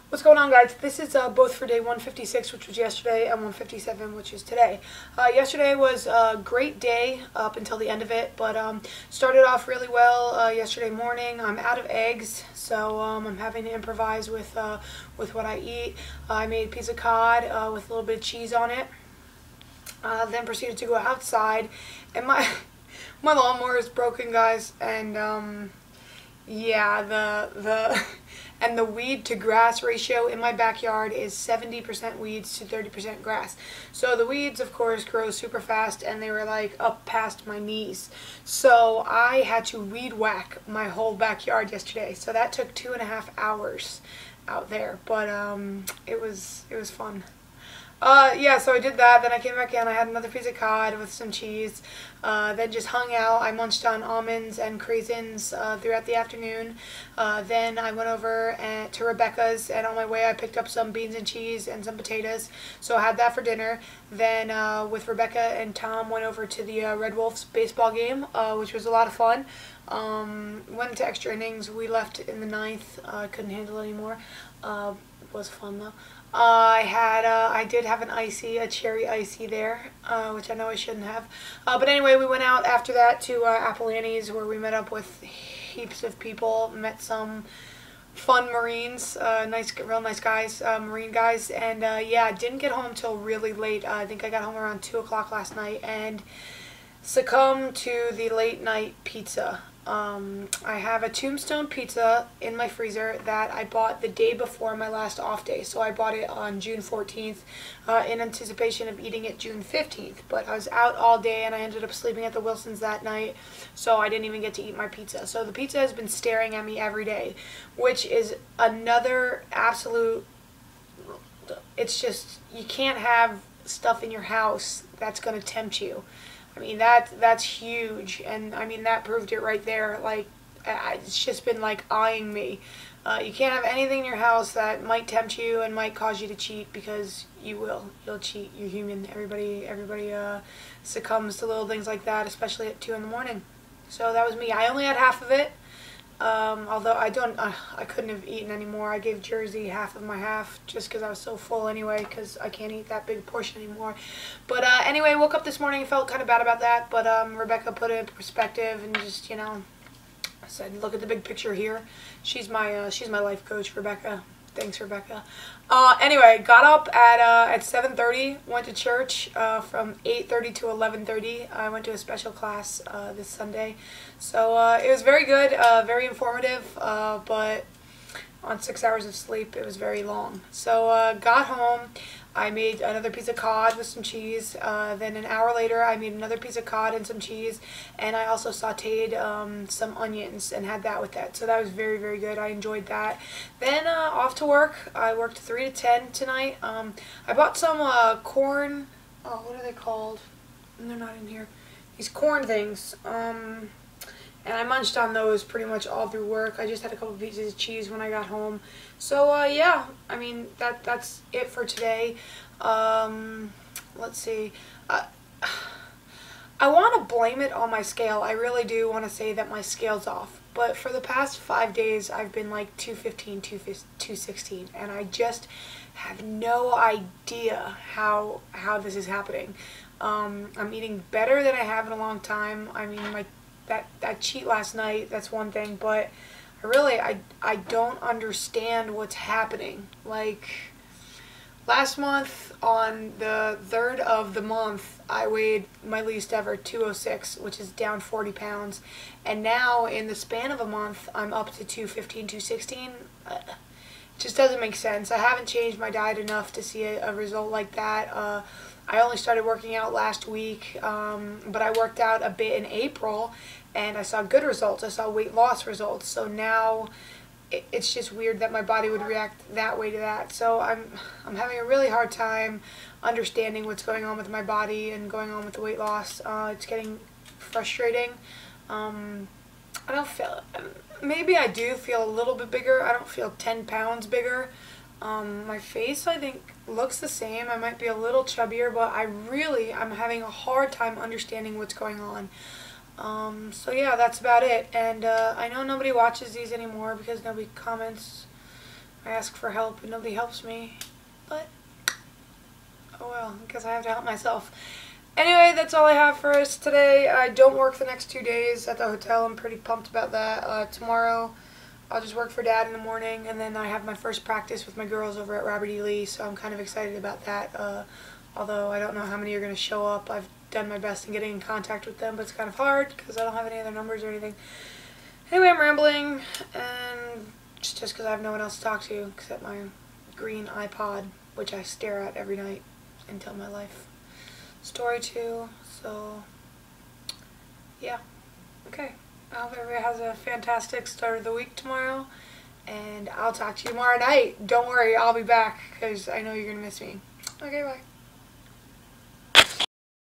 What's going on, guys? This is both for day 156, which was yesterday, and 157, which is today. Yesterday was a great day up until the end of it, but started off really well yesterday morning. I'm out of eggs, so I'm having to improvise with what I eat. I made a piece of cod with a little bit of cheese on it. Then proceeded to go outside, and my lawnmower is broken, guys, and yeah, the weed to grass ratio in my backyard is 70% weeds to 30% grass. So the weeds, of course, grow super fast, and they were like up past my knees. So I had to weed whack my whole backyard yesterday. So that took 2.5 hours out there, but it was fun. Yeah, so I did that, then I came back in, I had another piece of cod with some cheese, then just hung out. I munched on almonds and craisins throughout the afternoon. Then I went over to Rebecca's, and on my way I picked up some beans and cheese and some potatoes, so I had that for dinner. Then with Rebecca and Tom went over to the Red Wolves baseball game, which was a lot of fun. Went into extra innings. We left in the 9th. I couldn't handle it anymore. It was fun though. I did have a cherry icy there, which I know I shouldn't have. But anyway, we went out after that to Apple Annie's, where we met up with heaps of people, met some fun Marines, real nice guys, Marine guys, and yeah, didn't get home till really late. I think I got home around 2 o'clock last night and succumbed to the late night pizza. I have a Tombstone pizza in my freezer that I bought the day before my last off day. So I bought it on June 14th in anticipation of eating it June 15th. But I was out all day and I ended up sleeping at the Wilsons that night, so I didn't even get to eat my pizza. So the pizza has been staring at me every day, which is another absolute... It's just, you can't have stuff in your house that's going to tempt you. I mean, that's huge, and I mean, that proved it right there. Like, it's just been like eyeing me. You can't have anything in your house that might tempt you and might cause you to cheat, because you will. You'll cheat. You're human. Everybody succumbs to little things like that, especially at 2 in the morning. So that was me. I only had half of it. Although I couldn't have eaten anymore. I gave Jersey half of my half just because I was so full anyway, because I can't eat that big portion anymore. But anyway, woke up this morning and felt kind of bad about that, but Rebecca put it in perspective and just, you know, said, look at the big picture here. She's my life coach, Rebecca. Thanks, Rebecca. Anyway, got up at 7:30, went to church from 8:30 to 11:30. I went to a special class this Sunday. So it was very good, very informative, but on 6 hours of sleep, it was very long. So got home. I made another piece of cod with some cheese. Then an hour later, I made another piece of cod and some cheese. And I also sauteed some onions and had that with that. So that was very, very good. I enjoyed that. Then off to work. I worked 3 to 10 tonight. I bought some corn. Oh, what are they called? They're not in here. These corn things. And I munched on those pretty much all through work. I just had a couple pieces of cheese when I got home. So, yeah, I mean, that's it for today. Let's see. I want to blame it on my scale. I really do want to say that my scale's off. But for the past 5 days, I've been like 215, 216. And I just have no idea how this is happening. I'm eating better than I have in a long time. I mean, that cheat last night, that's one thing, but I don't understand what's happening. Like, last month, on the 3rd of the month, I weighed my least ever, 206, which is down 40 pounds, and now, in the span of a month, I'm up to 215, 216. It just doesn't make sense. I haven't changed my diet enough to see a result like that. I only started working out last week, but I worked out a bit in April, and I saw good results. I saw weight loss results. So now it's just weird that my body would react that way to that. So I'm having a really hard time understanding what's going on with my body and going on with the weight loss. It's getting frustrating. I don't feel... Maybe I do feel a little bit bigger. I don't feel 10 pounds bigger. My face, I think, looks the same. I might be a little chubbier, but I'm having a hard time understanding what's going on. So yeah, that's about it. And I know nobody watches these anymore because nobody comments I ask for help and nobody helps me. But, oh well, I guess I have to help myself. Anyway, that's all I have for us today. I don't work the next 2 days at the hotel. I'm pretty pumped about that. Tomorrow, I'll just work for Dad in the morning, and then I have my first practice with my girls over at Robert E. Lee, so I'm kind of excited about that. Although I don't know how many are going to show up. I've done my best in getting in contact with them, but it's kind of hard because I don't have any other numbers or anything. Anyway, I'm rambling, and just because I have no one else to talk to except my green iPod, which I stare at every night and tell my life story to. So, yeah. Okay. I hope everybody has a fantastic start of the week tomorrow, and I'll talk to you tomorrow night. Don't worry, I'll be back because I know you're going to miss me. Okay, bye.